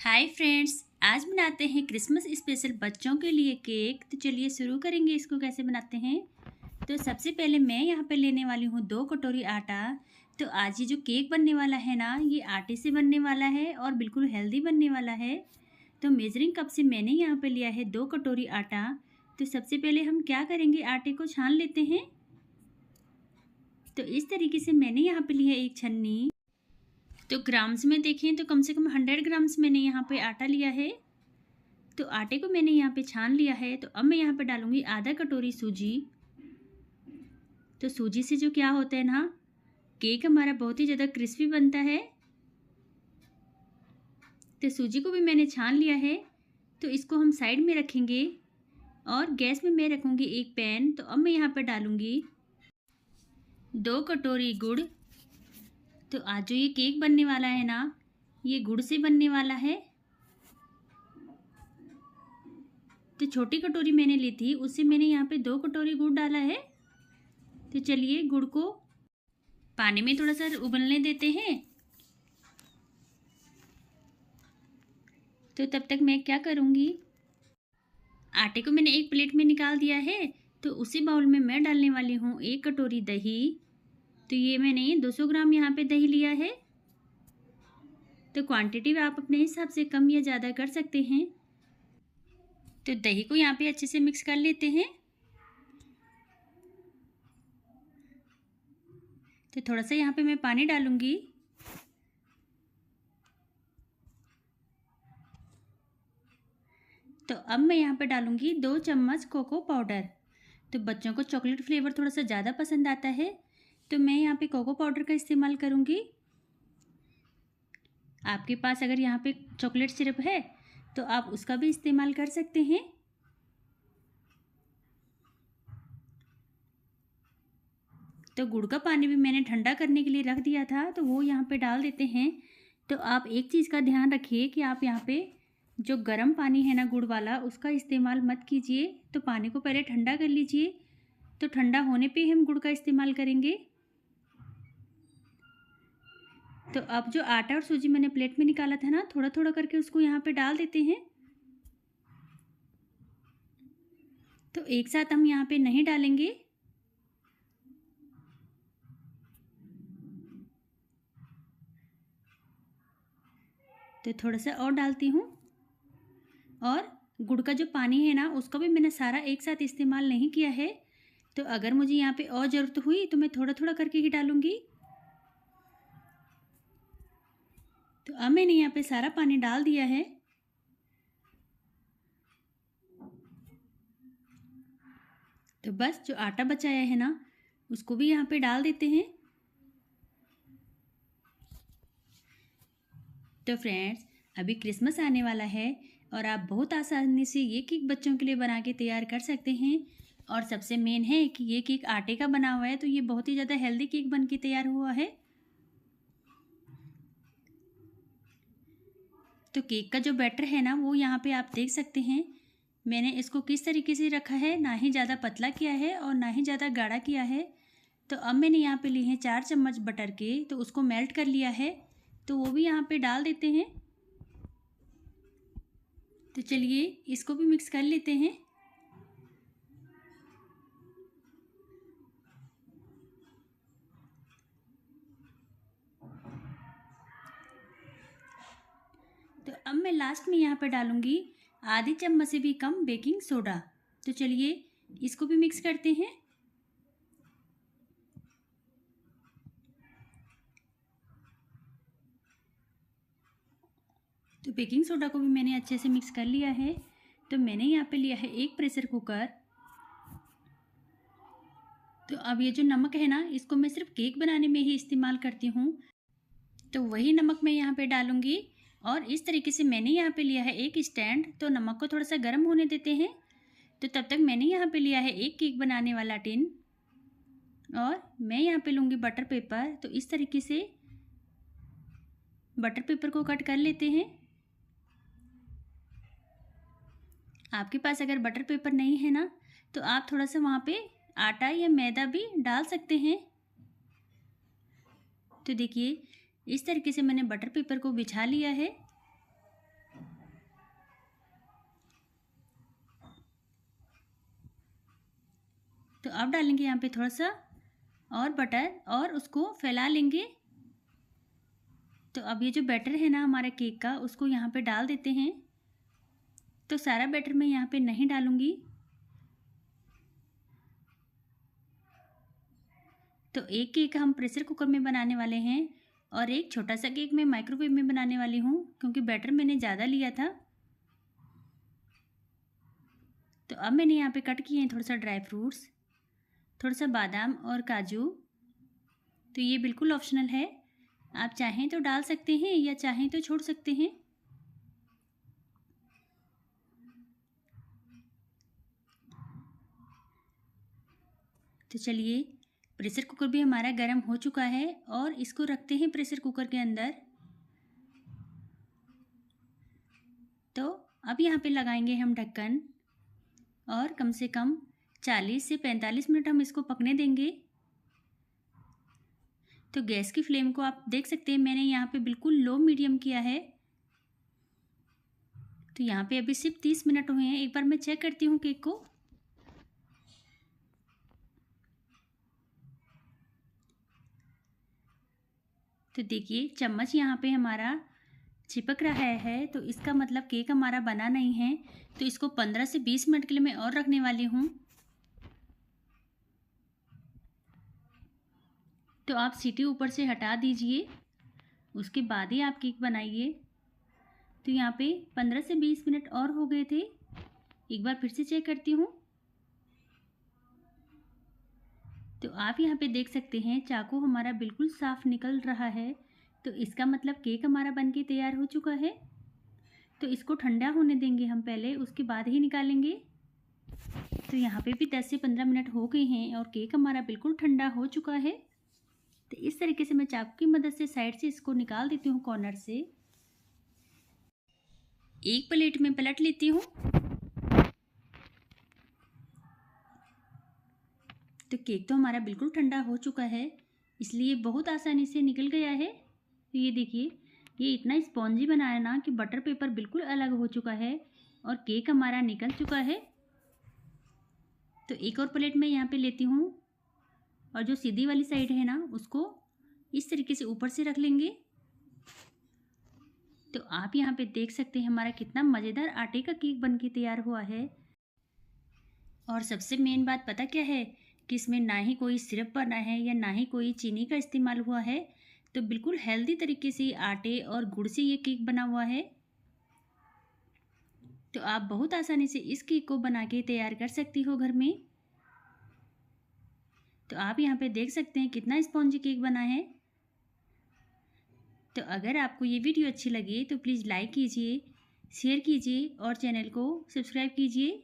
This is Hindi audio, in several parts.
हाय फ्रेंड्स, आज बनाते हैं क्रिसमस स्पेशल बच्चों के लिए केक। तो चलिए शुरू करेंगे इसको कैसे बनाते हैं। तो सबसे पहले मैं यहाँ पे लेने वाली हूँ 2 कटोरी आटा। तो आज ये जो केक बनने वाला है ना, ये आटे से बनने वाला है और बिल्कुल हेल्दी बनने वाला है। तो मेजरिंग कप से मैंने यहाँ पे लिया है 2 कटोरी आटा। तो सबसे पहले हम क्या करेंगे, आटे को छान लेते हैं। तो इस तरीके से मैंने यहाँ पे ली है एक छन्नी। तो ग्राम्स में देखें तो कम से कम 100 ग्राम्स मैंने यहाँ पे आटा लिया है। तो आटे को मैंने यहाँ पे छान लिया है। तो अब मैं यहाँ पे डालूँगी आधा कटोरी सूजी। तो सूजी से जो क्या होता है ना, केक हमारा बहुत ही ज़्यादा क्रिस्पी बनता है। तो सूजी को भी मैंने छान लिया है। तो इसको हम साइड में रखेंगे और गैस में मैं रखूँगी एक पैन। तो अब मैं यहाँ पे डालूँगी 2 कटोरी गुड़। तो आज जो ये केक बनने वाला है ना, ये गुड़ से बनने वाला है। तो छोटी कटोरी मैंने ली थी, उससे मैंने यहाँ पे 2 कटोरी गुड़ डाला है। तो चलिए गुड़ को पानी में थोड़ा सा उबलने देते हैं। तो तब तक मैं क्या करूँगी, आटे को मैंने एक प्लेट में निकाल दिया है। तो उसी बाउल में मैं डालने वाली हूँ 1 कटोरी दही। तो ये मैंने 200 ग्राम यहाँ पे दही लिया है। तो क्वांटिटी आप अपने हिसाब से कम या ज़्यादा कर सकते हैं। तो दही को यहाँ पे अच्छे से मिक्स कर लेते हैं। तो थोड़ा सा यहाँ पे मैं पानी डालूँगी। तो अब मैं यहाँ पे डालूँगी 2 चम्मच कोको पाउडर। तो बच्चों को चॉकलेट फ्लेवर थोड़ा सा ज़्यादा पसंद आता है, तो मैं यहाँ पे कोको पाउडर का इस्तेमाल करूँगी। आपके पास अगर यहाँ पे चॉकलेट सिरप है तो आप उसका भी इस्तेमाल कर सकते हैं। तो गुड़ का पानी भी मैंने ठंडा करने के लिए रख दिया था, तो वो यहाँ पे डाल देते हैं। तो आप एक चीज़ का ध्यान रखिए कि आप यहाँ पे जो गर्म पानी है ना गुड़ वाला, उसका इस्तेमाल मत कीजिए। तो पानी को पहले ठंडा कर लीजिए। तो ठंडा होने पे हम गुड़ का इस्तेमाल करेंगे। तो अब जो आटा और सूजी मैंने प्लेट में निकाला था ना, थोड़ा थोड़ा करके उसको यहाँ पे डाल देते हैं। तो एक साथ हम यहाँ पे नहीं डालेंगे। तो थोड़ा सा और डालती हूँ। और गुड़ का जो पानी है ना, उसका भी मैंने सारा एक साथ इस्तेमाल नहीं किया है। तो अगर मुझे यहाँ पे और ज़रूरत हुई तो मैं थोड़ा थोड़ा करके ही डालूँगी। तो अब मैंने यहाँ पे सारा पानी डाल दिया है। तो बस जो आटा बचाया है ना, उसको भी यहाँ पे डाल देते हैं। तो फ्रेंड्स, अभी क्रिसमस आने वाला है और आप बहुत आसानी से ये केक बच्चों के लिए बना के तैयार कर सकते हैं। और सबसे मेन है कि ये केक आटे का बना हुआ है, तो ये बहुत ही ज़्यादा हेल्दी केक बन के तैयार हुआ है। तो केक का जो बैटर है ना, वो यहाँ पे आप देख सकते हैं। मैंने इसको किस तरीके से रखा है, ना ही ज़्यादा पतला किया है और ना ही ज़्यादा गाढ़ा किया है। तो अब मैंने यहाँ पे लिए हैं 4 चम्मच बटर के, तो उसको मेल्ट कर लिया है। तो वो भी यहाँ पे डाल देते हैं। तो चलिए इसको भी मिक्स कर लेते हैं। तो अब मैं लास्ट में यहाँ पे डालूँगी आधी चम्मच से भी कम बेकिंग सोडा। तो चलिए इसको भी मिक्स करते हैं। तो बेकिंग सोडा को भी मैंने अच्छे से मिक्स कर लिया है। तो मैंने यहाँ पे लिया है एक प्रेशर कुकर। तो अब ये जो नमक है ना, इसको मैं सिर्फ केक बनाने में ही इस्तेमाल करती हूँ। तो वही नमक मैं यहाँ पे डालूँगी। और इस तरीके से मैंने यहाँ पे लिया है एक स्टैंड। तो नमक को थोड़ा सा गर्म होने देते हैं। तो तब तक मैंने यहाँ पे लिया है एक केक बनाने वाला टिन। और मैं यहाँ पे लूँगी बटर पेपर। तो इस तरीके से बटर पेपर को कट कर लेते हैं। आपके पास अगर बटर पेपर नहीं है ना, तो आप थोड़ा सा वहाँ पे आटा या मैदा भी डाल सकते हैं। तो देखिए इस तरीके से मैंने बटर पेपर को बिछा लिया है। तो अब डालेंगे यहाँ पे थोड़ा सा और बटर और उसको फैला लेंगे। तो अब ये जो बैटर है ना हमारा केक का, उसको यहाँ पे डाल देते हैं। तो सारा बैटर मैं यहाँ पे नहीं डालूँगी। तो एक केक हम प्रेशर कुकर में बनाने वाले हैं और एक छोटा सा केक मैं माइक्रोवेव में बनाने वाली हूँ, क्योंकि बैटर मैंने ज़्यादा लिया था। तो अब मैंने यहाँ पे कट किए हैं थोड़ा सा ड्राई फ्रूट्स, थोड़ा सा बादाम और काजू। तो ये बिल्कुल ऑप्शनल है, आप चाहें तो डाल सकते हैं या चाहें तो छोड़ सकते हैं। तो चलिए, प्रेशर कुकर भी हमारा गर्म हो चुका है और इसको रखते हैं प्रेशर कुकर के अंदर। तो अब यहाँ पे लगाएंगे हम ढक्कन और कम से कम 40 से 45 मिनट हम इसको पकने देंगे। तो गैस की फ्लेम को आप देख सकते हैं, मैंने यहाँ पे बिल्कुल लो मीडियम किया है। तो यहाँ पे अभी सिर्फ 30 मिनट हुए हैं। एक बार मैं चेक करती हूँ केक को। तो देखिए, चम्मच यहाँ पे हमारा चिपक रहा है, तो इसका मतलब केक हमारा बना नहीं है। तो इसको 15 से 20 मिनट के लिए मैं और रखने वाली हूँ। तो आप सीटी ऊपर से हटा दीजिए, उसके बाद ही आप केक बनाइए। तो यहाँ पे 15 से 20 मिनट और हो गए थे। एक बार फिर से चेक करती हूँ। तो आप यहाँ पे देख सकते हैं चाकू हमारा बिल्कुल साफ निकल रहा है। तो इसका मतलब केक हमारा बनके तैयार हो चुका है। तो इसको ठंडा होने देंगे हम पहले, उसके बाद ही निकालेंगे। तो यहाँ पे भी 10 से 15 मिनट हो गए हैं और केक हमारा बिल्कुल ठंडा हो चुका है। तो इस तरीके से मैं चाकू की मदद से साइड से इसको निकाल देती हूँ कॉर्नर से। एक प्लेट में पलट लेती हूँ। तो केक तो हमारा बिल्कुल ठंडा हो चुका है, इसलिए बहुत आसानी से निकल गया है। तो ये देखिए, ये इतना स्पॉन्जी बना है ना कि बटर पेपर बिल्कुल अलग हो चुका है और केक हमारा निकल चुका है। तो एक और प्लेट में यहाँ पे लेती हूँ और जो सीधी वाली साइड है ना, उसको इस तरीके से ऊपर से रख लेंगे। तो आप यहाँ पे देख सकते हैं हमारा कितना मज़ेदार आटे का केक बनके तैयार हुआ है। और सबसे मेन बात पता क्या है कि इसमें ना ही कोई सिरप बना है या ना ही कोई चीनी का इस्तेमाल हुआ है। तो बिल्कुल हेल्दी तरीके से आटे और गुड़ से ये केक बना हुआ है। तो आप बहुत आसानी से इस केक को बना के तैयार कर सकती हो घर में। तो आप यहाँ पे देख सकते हैं कितना स्पॉन्जी केक बना है। तो अगर आपको ये वीडियो अच्छी लगी तो प्लीज़ लाइक कीजिए, शेयर कीजिए और चैनल को सब्सक्राइब कीजिए।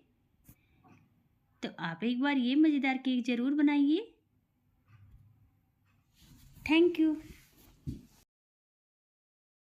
तो आप एक बार ये मज़ेदार केक ज़रूर बनाइए। Thank you.